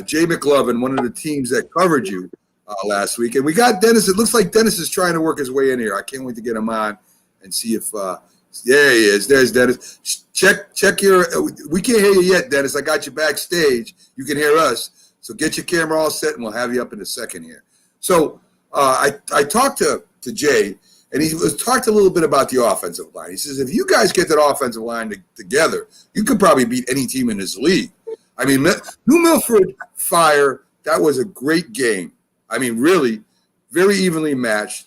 [SPEAKER 1] Jay McLovin, one of the teams that covered you last week. And we got Dennis. It looks like Dennis is trying to work his way in here. I can't wait to get him on and see if there he is. There's Dennis. Check your we can't hear you yet, Dennis. I got you backstage. You can hear us. So get your camera all set and we'll have you up in a second here. So I talked to Jay, and he talked a little bit about the offensive line. He says, if you guys get that offensive line together, you could probably beat any team in this league. I mean, New Milford Fire, that was a great game. I mean, really, very evenly matched.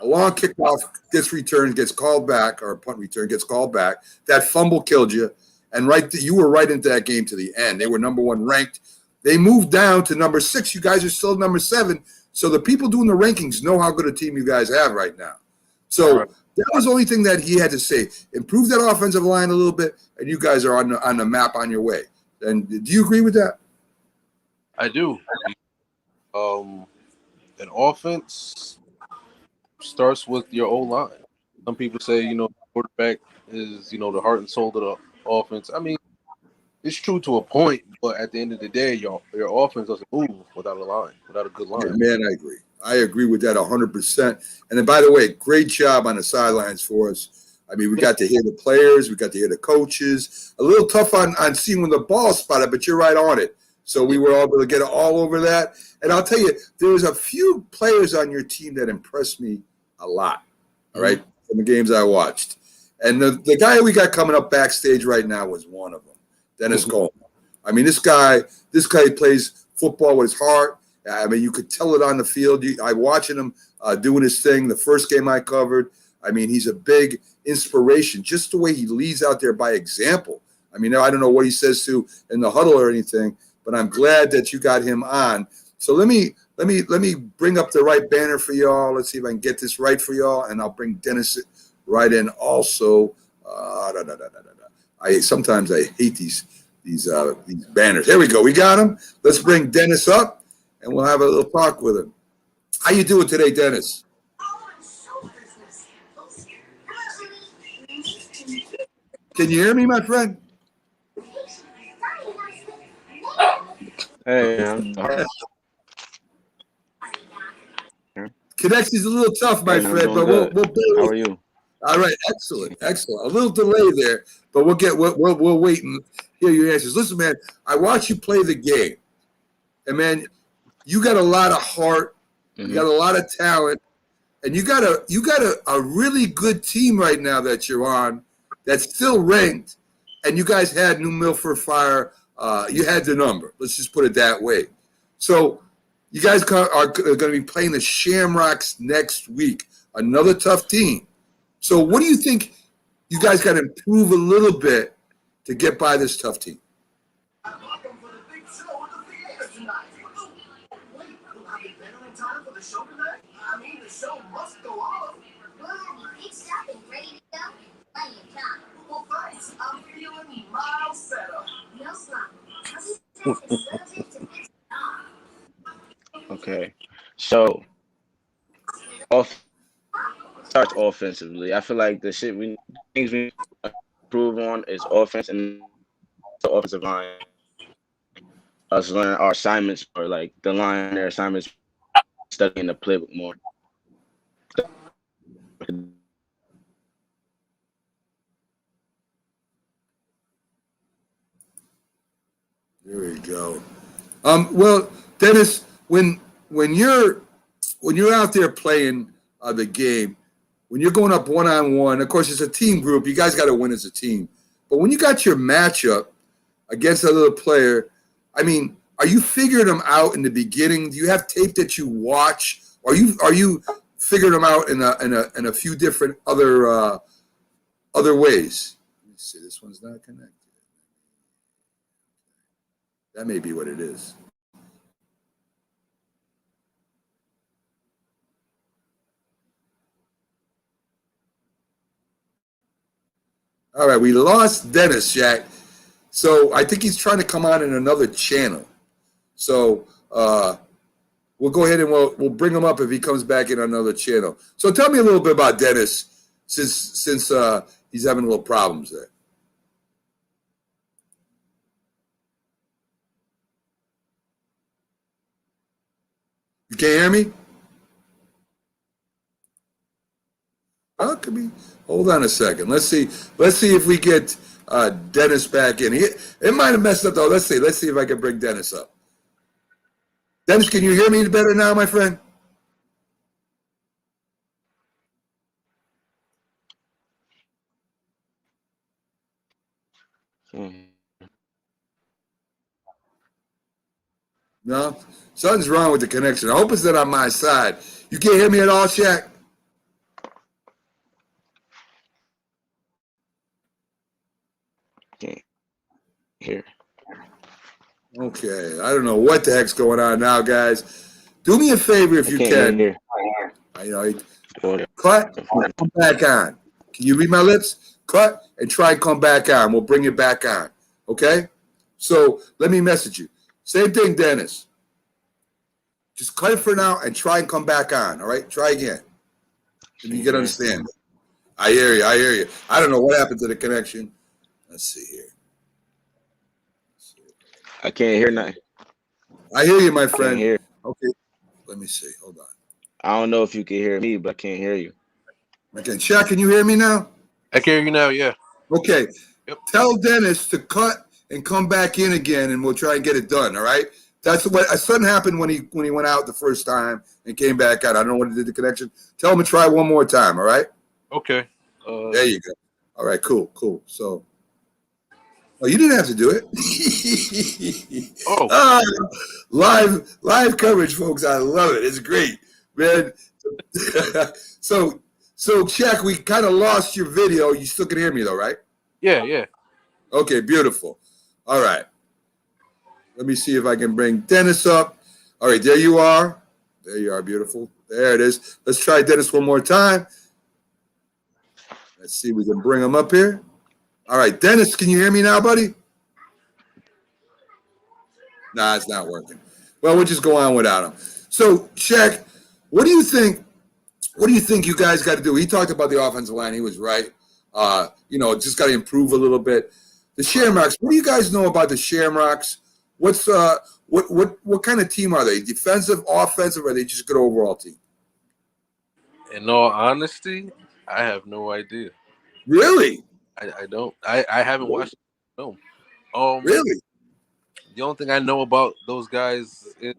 [SPEAKER 1] A long kickoff gets returned, gets called back, or a punt return gets called back. That fumble killed you, and you were right into that game to the end. They were number 1 ranked. They moved down to number 6. You guys are still number 7. So the people doing the rankings know how good a team you guys have right now. So that was the only thing that he had to say. Improve that offensive line a little bit, and you guys are on the map on your way. And do you agree with that?
[SPEAKER 9] I do. An offense starts with your O-line. Some people say, quarterback is, the heart and soul of the offense. I mean, it's true to a point, but at the end of the day, your offense doesn't move without a line, without a good line.
[SPEAKER 1] Yeah, man, I agree. I agree with that 100%. And then, by the way, great job on the sidelines for us. I mean, we got to hear the players, we got to hear the coaches. A little tough on seeing when the ball spotted, but you're right on it. So we were able to get all over that. And I'll tell you, there was a few players on your team that impressed me a lot, all right, from the games I watched. And the guy we got coming up backstage right now was one of them, Dennis Coleman. I mean, this guy plays football with his heart. I mean, you could tell it on the field. I watching him doing his thing. The first game I covered, I mean, he's a big inspiration, just the way he leads out there by example. I mean, I don't know what he says to in the huddle or anything, but I'm glad that you got him on. So let me bring up the right banner for y'all. Let's see if I can get this right for y'all, and I'll bring Dennis right in also. Sometimes I hate these banners. Here we go. We got him. Let's bring Dennis up, and we'll have a little talk with him. How you doing today, Dennis? Can you hear me, my friend?
[SPEAKER 10] Hey,
[SPEAKER 1] Connection's a little tough, my friend, but we'll
[SPEAKER 10] how are you?
[SPEAKER 1] All right, excellent. A little delay there, but we'll wait and hear your answers. Listen, man, I watch you play the game, and man, you got a lot of heart, you got a lot of talent, and you got a really good team right now that you're on that's still ranked, and you guys had New Milford Fire. You had the number. Let's just put it that way. So you guys are going to be playing the Shamrocks next week, another tough team. So what do you think you guys got to improve a little bit to get by this tough team?
[SPEAKER 10] Okay. So, starts offensively. I feel like things we improve on is offense and the offensive line. Us learn our assignments, or like the line their assignments, studying the playbook more.
[SPEAKER 1] There we go. Well, Dennis, when you're out there playing the game, when you're going up 1-on-1, of course it's a team group. You guys got to win as a team. But when you got your matchup against another player, I mean, are you figuring them out in the beginning? Do you have tape that you watch? Are you figuring them out in a few different other ways? Let me see. This one's not connected. That may be what it is. All right, we lost Dennis, Jack. So I think he's trying to come on in another channel. So we'll go ahead and we'll bring him up if he comes back in another channel. So tell me a little bit about Dennis, since he's having a little problems there. You can't hear me? Oh, it could be. Hold on a second. Let's see if we get Dennis back in. It might have messed up though. Let's see if I can bring Dennis up. Dennis, can you hear me better now, my friend? No? Something's wrong with the connection. I hope it's not on my side. You can't hear me at all, Shaq?
[SPEAKER 10] Can't hear.
[SPEAKER 1] Okay. I don't know what the heck's going on now, guys. Do me a favor if you can.
[SPEAKER 10] Hear.
[SPEAKER 1] Cut and come back on. Can you read my lips? Cut and try and come back on. We'll bring it back on. Okay? So let me message you. Same thing, Dennis. Just cut it for now and try and come back on. All right? Try again. If you can understand. I hear you. I don't know what happened to the connection. Let's see here.
[SPEAKER 10] I can't hear nothing.
[SPEAKER 1] I hear you, my friend.
[SPEAKER 10] Can't hear.
[SPEAKER 1] Okay. Let me see. Hold on.
[SPEAKER 10] I don't know if you can hear me, but I can't hear you.
[SPEAKER 1] Okay. Chuck, can you hear me now?
[SPEAKER 9] I can hear you now, yeah.
[SPEAKER 1] Okay.
[SPEAKER 9] Yep.
[SPEAKER 1] Tell Dennis to cut and come back in again, and we'll try and get it done, all right? That's what something happened when he went out the first time and came back out. I don't know what it did to the connection. Tell him to try one more time, all right?
[SPEAKER 9] Okay.
[SPEAKER 1] There you go. All right, cool. So, you didn't have to do it. Live coverage, folks. I love it. It's great, man. So, Shaq, we kind of lost your video. You still can hear me, though, right?
[SPEAKER 9] Yeah.
[SPEAKER 1] Okay, beautiful. All right. Let me see if I can bring Dennis up. All right, there you are. There you are, beautiful. There it is. Let's try Dennis one more time. Let's see if we can bring him up here. All right, Dennis, can you hear me now, buddy? Nah, it's not working. Well, we'll just go on without him. So, Shaq, what do you think? What do you think you guys got to do? He talked about the offensive line. He was right. Just got to improve a little bit. The Shamrocks. What do you guys know about the Shamrocks? What's what kind of team are they? Defensive, offensive, or are they just a good overall team?
[SPEAKER 9] In all honesty, I have no idea.
[SPEAKER 1] Really?
[SPEAKER 9] I don't. I haven't watched the film.
[SPEAKER 1] Really?
[SPEAKER 9] The only thing I know about those guys is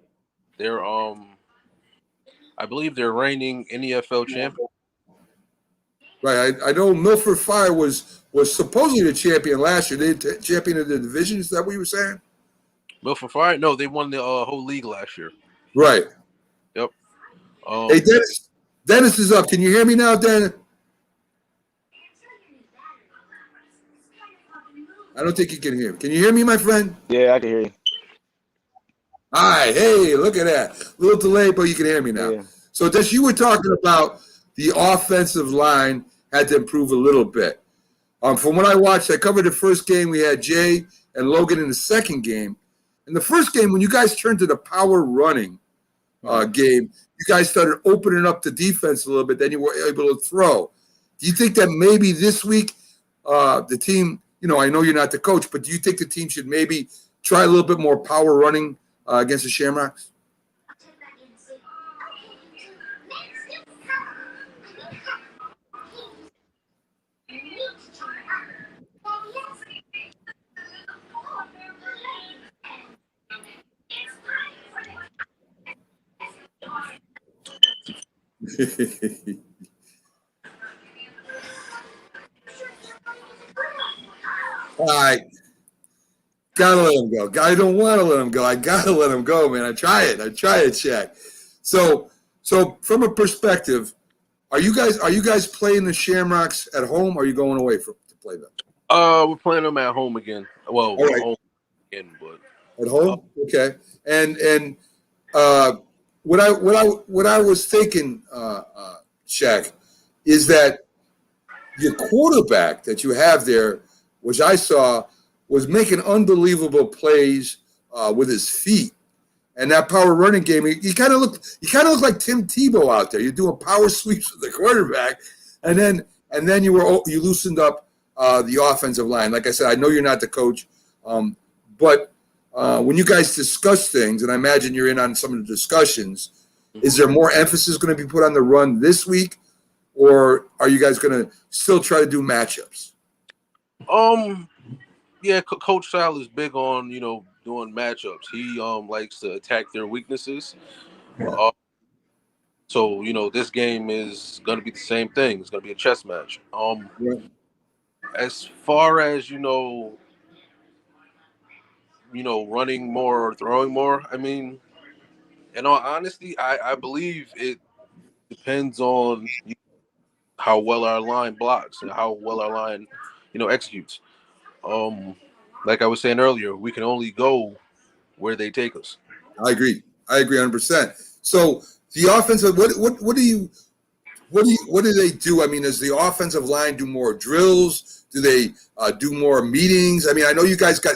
[SPEAKER 9] they're I believe they're reigning ECFL champion.
[SPEAKER 1] Right. I know Milford Fire was supposedly the champion last year. They champion of the division. Is that what you were saying?
[SPEAKER 9] Milford Fire? No, they won the whole league last year.
[SPEAKER 1] Right.
[SPEAKER 9] Yep.
[SPEAKER 1] Hey, Dennis. Dennis is up. Can you hear me now, Dennis? I don't think you can hear me. Can you hear me, my friend?
[SPEAKER 10] Yeah, I can hear you.
[SPEAKER 1] All right. Hey, look at that. A little delay, but you can hear me now.
[SPEAKER 10] Yeah.
[SPEAKER 1] So, Des, you were talking about the offensive line had to improve a little bit. From what I watched, I covered the first game. We had Jay and Logan in the second game. in the first game, when you guys turned to the power running game, you guys started opening up the defense a little bit. Then you were able to throw. Do you think that maybe this week the team, I know you're not the coach, but do you think the team should maybe try a little bit more power running against the Shamrocks? All right. Gotta let him go. I don't want to let him go. I gotta let him go, man. I try it, Shaq. So from a perspective, are you guys playing the Shamrocks at home, or are you going away to play them?
[SPEAKER 9] We're playing them at home again. Well,
[SPEAKER 1] right.
[SPEAKER 9] home again, but
[SPEAKER 1] at home. Okay. And what I was thinking, Shaq, is that your quarterback that you have there, which I saw, was making unbelievable plays with his feet, and that power running game. He kind of looked like Tim Tebow out there. You're doing power sweeps with the quarterback, and then you loosened up the offensive line. Like I said, I know you're not the coach, but when you guys discuss things, and I imagine you're in on some of the discussions, is there more emphasis going to be put on the run this week, or are you guys going to still try to do matchups?
[SPEAKER 9] Yeah, Coach Sal is big on doing matchups. He likes to attack their weaknesses. So this game is going to be the same thing. It's going to be a chess match. As far as running more or throwing more, I mean, in all honesty, I believe it depends on how well our line blocks and how well our line executes. Like I was saying earlier, we can only go where they take us.
[SPEAKER 1] I agree 100%. So the offensive, what do they do? I mean, does the offensive line do more drills? Do they do more meetings? I mean, I know you guys got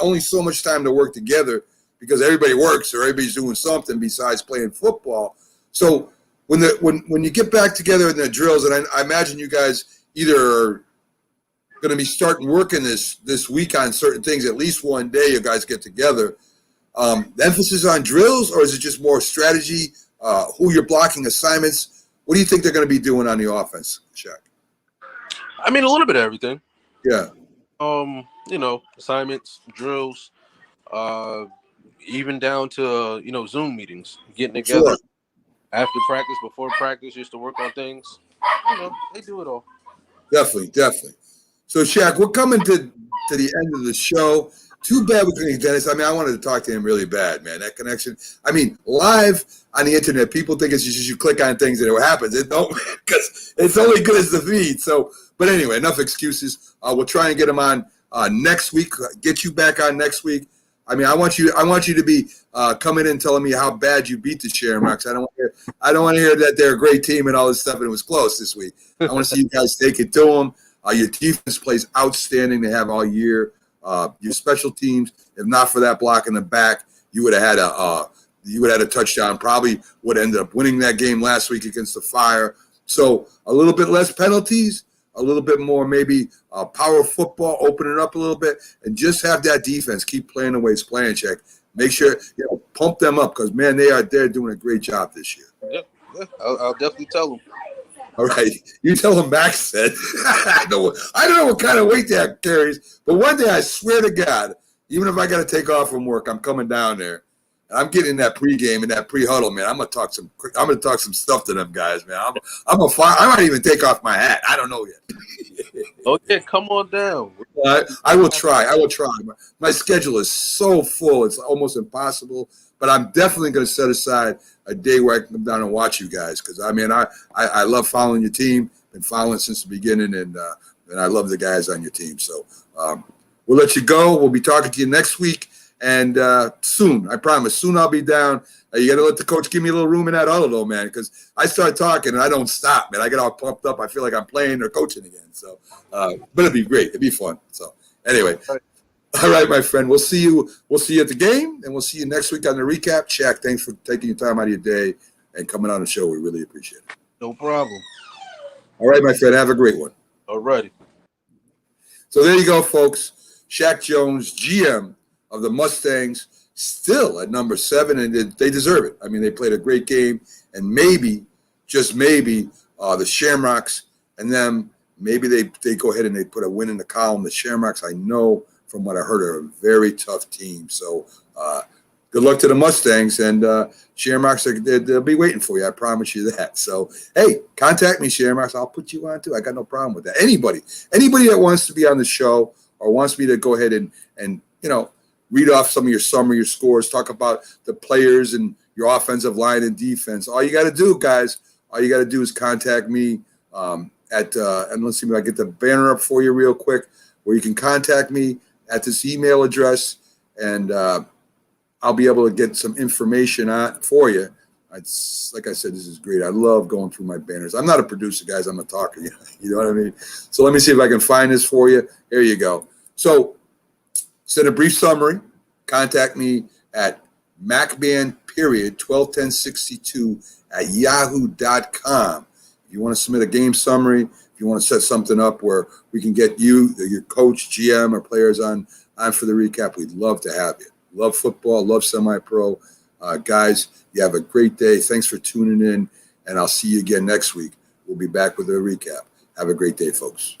[SPEAKER 1] only so much time to work together because everybody works or everybody's doing something besides playing football. So when you get back together in the drills, and I imagine you guys either are going to be starting working this week on certain things. At least one day you guys get together. The emphasis on drills, or is it just more strategy, who you're blocking, assignments? What do you think they're going to be doing on the offense, Shaq?
[SPEAKER 9] I mean, a little bit of everything.
[SPEAKER 1] Yeah.
[SPEAKER 9] Assignments, drills, even down to, Zoom meetings, getting together after practice, before practice, just to work on things. They do it all.
[SPEAKER 1] Definitely. So, Shaq, we're coming to the end of the show. Too bad we couldn't get Dennis. I mean, I wanted to talk to him really bad, man. That connection. I mean, live on the internet, people think it's just you click on things and it happens. It don't, because it's only good as the feed. So, but anyway, enough excuses. We'll try and get him on next week. Get you back on next week. I mean, I want you to be coming in and telling me how bad you beat the Shamrocks. I don't want to hear that they're a great team and all this stuff and it was close this week. I want to see you guys take it to them. Your defense plays outstanding. They have all year. Your special teams, if not for that block in the back, you would have had a touchdown. Probably would have ended up winning that game last week against the Fire. So a little bit less penalties, a little bit more maybe power football, open it up a little bit, and just have that defense keep playing the way it's playing. Check. Make sure pump them up because man, they're doing a great job this year.
[SPEAKER 9] Yeah. I'll definitely tell them.
[SPEAKER 1] All right, you tell him Max said. I don't know what kind of weight that carries, but one day I swear to God, even if I got to take off from work, I'm coming down there. And I'm getting in that pregame and that pre-huddle, man. I'm gonna talk some stuff to them guys, man. I might even take off my hat. I don't know yet.
[SPEAKER 9] Okay, come on down.
[SPEAKER 1] I will try. My schedule is so full; it's almost impossible. But I'm definitely going to set aside a day where I can come down and watch you guys because, I mean, I love following your team. Been following since the beginning, and I love the guys on your team. So we'll let you go. We'll be talking to you next week and soon. I promise. Soon I'll be down. You got to let the coach give me a little room in that huddle, though, man, because I start talking and I don't stop, man. I get all pumped up. I feel like I'm playing or coaching again. So, but it'd be great. It'd be fun. So, anyway. All right, my friend. We'll see you. We'll see you at the game, and we'll see you next week on the recap. Shaq, thanks for taking your time out of your day and coming on the show. We really appreciate it.
[SPEAKER 9] No problem.
[SPEAKER 1] All right, my friend. Have a great one.
[SPEAKER 9] All righty.
[SPEAKER 1] So there you go, folks. Shaq Jones, GM of the Mustangs, still at number 7, and they deserve it. I mean, they played a great game, and maybe, just maybe, the Shamrocks and them, maybe they go ahead and they put a win in the column. The Shamrocks, I know from what I heard, are a very tough team. So good luck to the Mustangs, and Shamrocks, they'll be waiting for you. I promise you that. So, hey, contact me, Shamrocks. I'll put you on, too. I got no problem with that. Anybody that wants to be on the show or wants me to go ahead and read off some of your summary, your scores, talk about the players and your offensive line and defense. All you got to do, guys, is contact me and let's see if I get the banner up for you real quick, where you can contact me at this email address, and I'll be able to get some information on for you. Like I said, this is great. I love going through my banners. I'm not a producer, guys. I'm a talker. You know what I mean? So let me see if I can find this for you. There you go. So send a brief summary. Contact me at macban.121062@yahoo.com. If you want to submit a game summary, if you want to set something up where we can get you, your coach, GM, or players on for the recap, we'd love to have you. Love football, love semi-pro. Guys, you have a great day. Thanks for tuning in, and I'll see you again next week. We'll be back with a recap. Have a great day, folks.